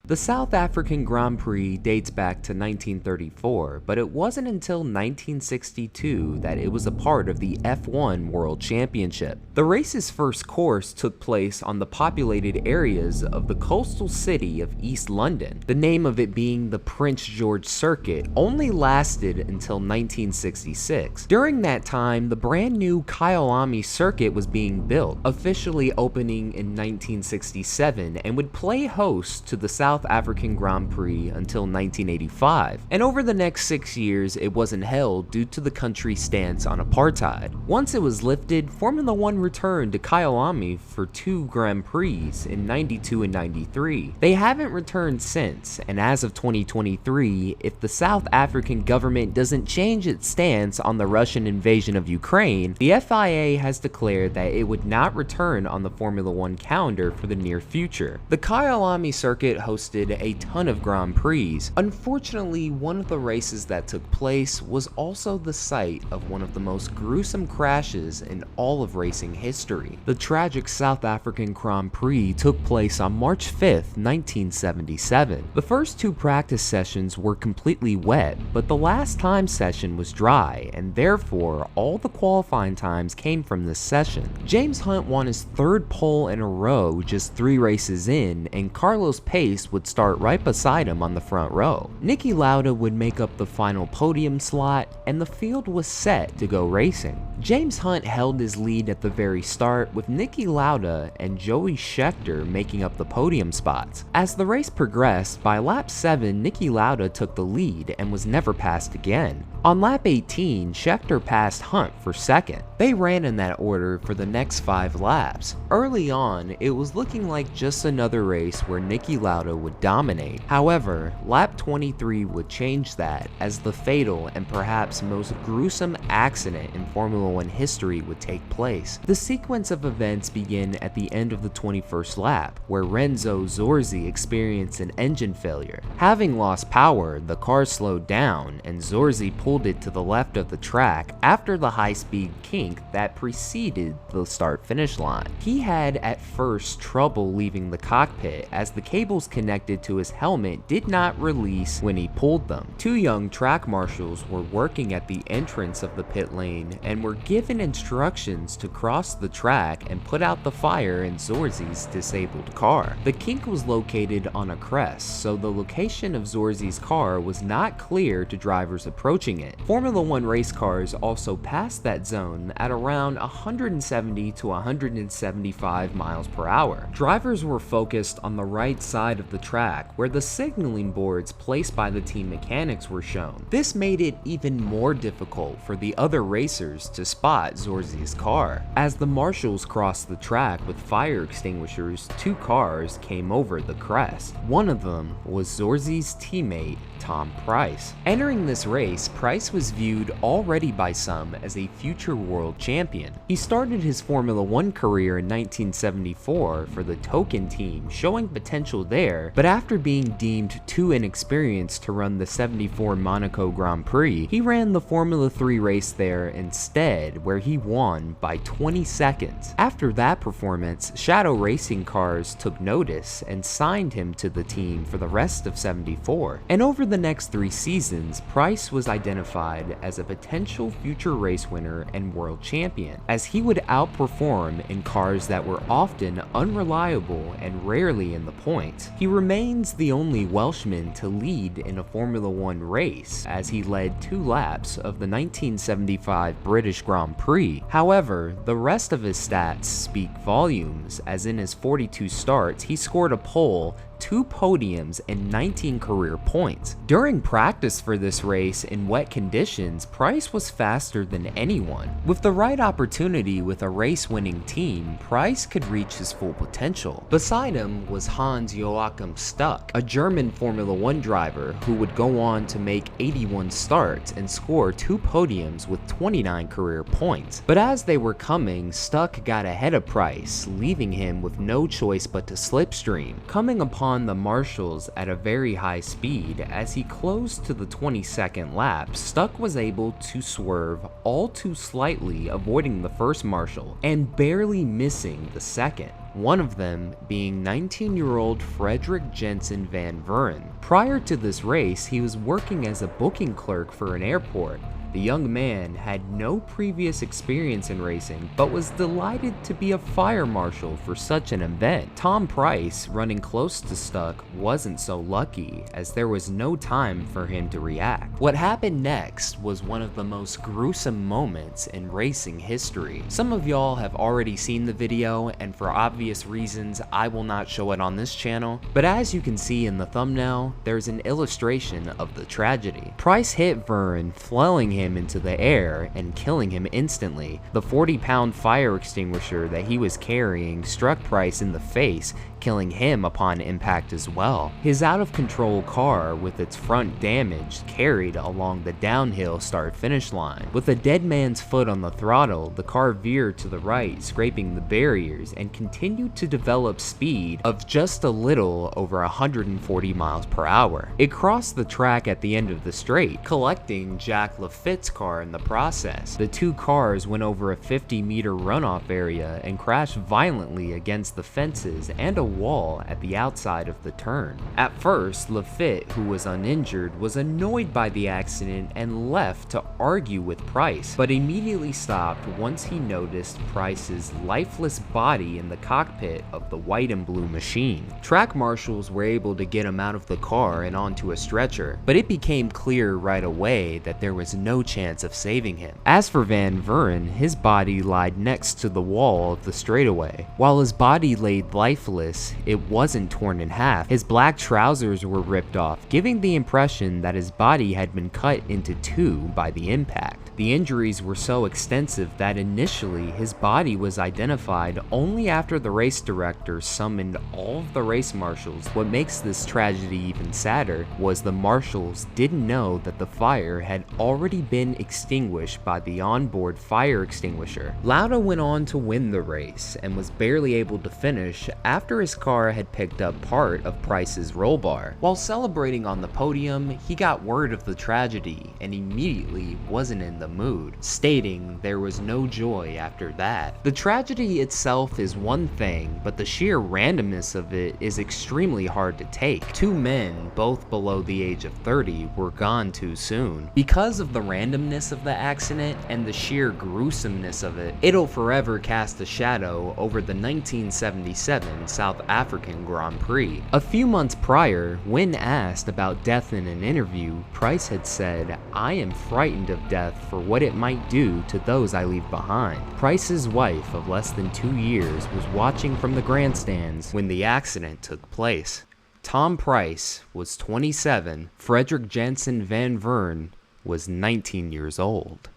The South African Grand Prix dates back to 1934, but it wasn't until 1962 that it was a part of the F1 World Championship. The race's first course took place on the populated areas of the coastal city of East London. The name of it being the Prince George Circuit only lasted until 1966. During that time, the brand new Kyalami circuit was being built, officially opening in 1967, and would play host to the South African Grand Prix until 1985. And over the next 6 years, it wasn't held due to the country's stance on apartheid. Once it was lifted, Formula One returned to Kyalami for 2 Grand Prix in 92 and 93. They haven't returned since, and as of 2023, if the South African government doesn't change its stance on the Russian invasion of Ukraine, the FIA has declared that it would not return on the Formula One calendar for the near future. The Kyalami circuit hosted a ton of Grand Prix. Unfortunately, one of the races that took place was also the site of one of the most gruesome crashes in all of racing history. The tragic South African Grand Prix took place on March 5th, 1977. The first 2 practice sessions were completely wet, but the last time session was dry, and therefore all the qualifying times came from this session. James Hunt won his 3rd pole in a row just 3 races in, and Carlos Pace would start right beside him on the front row. Niki Lauda would make up the final podium slot, and the field was set to go racing. James Hunt held his lead at the very start, with Niki Lauda and Joey Scheckter making up the podium spots. As the race progressed, by lap 7, Niki Lauda took the lead and was never passed again. On lap 18, Scheckter passed Hunt for 2nd. They ran in that order for the next 5 laps. Early on, it was looking like just another race where Niki Lauda would dominate. However, lap 23 would change that, as the fatal and perhaps most gruesome accident in Formula One history would take place. The sequence of events began at the end of the 21st lap, where Renzo Zorzi experienced an engine failure. Having lost power, the car slowed down, and Zorzi pulled it to the left of the track after the high-speed kink that preceded the start-finish line. He had at first trouble leaving the cockpit, as the cables connected to his helmet did not release when he pulled them. 2 young track marshals were working at the entrance of the pit lane and were given instructions to cross the track and put out the fire in Zorzi's disabled car. The kink was located on a crest, so the location of Zorzi's car was not clear to drivers approaching it. Formula One race cars also passed that zone at around 170 to 175 miles per hour. Drivers were focused on the right side of the track, where the signaling boards placed by the team mechanics were shown. This made it even more difficult for the other racers to spot Zorzi's car. As the marshals crossed the track with fire extinguishers, 2 cars came over the crest. One of them was Zorzi's teammate, Tom Pryce. Entering this race, Pryce was viewed already by some as a future world champion. He started his Formula One career in 1974 for the Token team, showing potential there, but after being deemed too inexperienced to run the 74 Monaco Grand Prix, he ran the Formula 3 race there instead, where he won by 20 seconds. After that performance, Shadow Racing Cars took notice and signed him to the team for the rest of 74. And over the next 3 seasons, Pryce was identified as a potential future race winner and world champion, as he would outperform in cars that were often unreliable and rarely in the points. He remains the only Welshman to lead in a Formula One race, as he led 2 laps of the 1975 British Grand Prix. However, the rest of his stats speak volumes, as in his 42 starts, he scored a pole, 2 podiums, and 19 career points. During practice for this race in wet conditions, Pryce was faster than anyone. With the right opportunity with a race-winning team, Pryce could reach his full potential. Beside him was Hans-Joachim Stuck, a German Formula One driver who would go on to make 81 starts and score 2 podiums with 29 career points. But as they were coming, Stuck got ahead of Pryce, leaving him with no choice but to slipstream. Coming upon the marshalls at a very high speed, as he closed to the 22nd lap, Stuck was able to swerve all too slightly, avoiding the first marshal and barely missing the second. one of them being 19-year-old Frederik Janson van Vuuren. Prior to this race, he was working as a booking clerk for an airport. The young man had no previous experience in racing, but was delighted to be a fire marshal for such an event. Pryce, running close to Stuck, wasn't so lucky, as there was no time for him to react. What happened next was one of the most gruesome moments in racing history. Some of y'all have already seen the video, and for obvious reasons, I will not show it on this channel, but as you can see in the thumbnail, there's an illustration of the tragedy. Pryce hit Vuuren, flailing him into the air and killing him instantly. The 40-pound fire extinguisher that he was carrying struck Pryce in the face, killing him upon impact as well. His out-of-control car, with its front damaged, carried along the downhill start-finish line. With a dead man's foot on the throttle, the car veered to the right, scraping the barriers, and continued to develop speed of just a little over 140 miles per hour. It crossed the track at the end of the straight, collecting Jack Lafitte's car in the process. The two cars went over a 50-meter runoff area and crashed violently against the fences and a wall at the outside of the turn. At first, Lafitte, who was uninjured, was annoyed by the accident and left to argue with Pryce, but immediately stopped once he noticed Pryce's lifeless body in the cockpit of the white and blue machine. Track marshals were able to get him out of the car and onto a stretcher, but it became clear right away that there was no chance of saving him. As for Van Vuuren, his body lied next to the wall of the straightaway. While his body laid lifeless, it wasn't torn in half. His black trousers were ripped off, giving the impression that his body had been cut into two by the impact. The injuries were so extensive that initially his body was identified only after the race director summoned all of the race marshals. What makes this tragedy even sadder was the marshals didn't know that the fire had already been extinguished by the onboard fire extinguisher. Lauda went on to win the race and was barely able to finish after his car had picked up part of Pryce's roll bar. While celebrating on the podium, he got word of the tragedy and immediately wasn't in the mood, stating there was no joy after that. The tragedy itself is one thing, but the sheer randomness of it is extremely hard to take. Two men, both below the age of 30, were gone too soon. Because of the randomness of the accident and the sheer gruesomeness of it, it'll forever cast a shadow over the 1977 South African Grand Prix. A few months prior, when asked about death in an interview, Pryce had said, "I am frightened of death for what it might do to those I leave behind." Pryce's wife of less than 2 years was watching from the grandstands when the accident took place. Pryce was 27, Frederik Janson van Vuuren was 19 years old.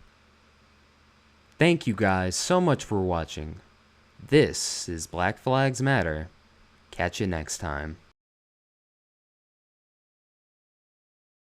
Thank you guys so much for watching. This is Black Flags Matter. Catch you next time.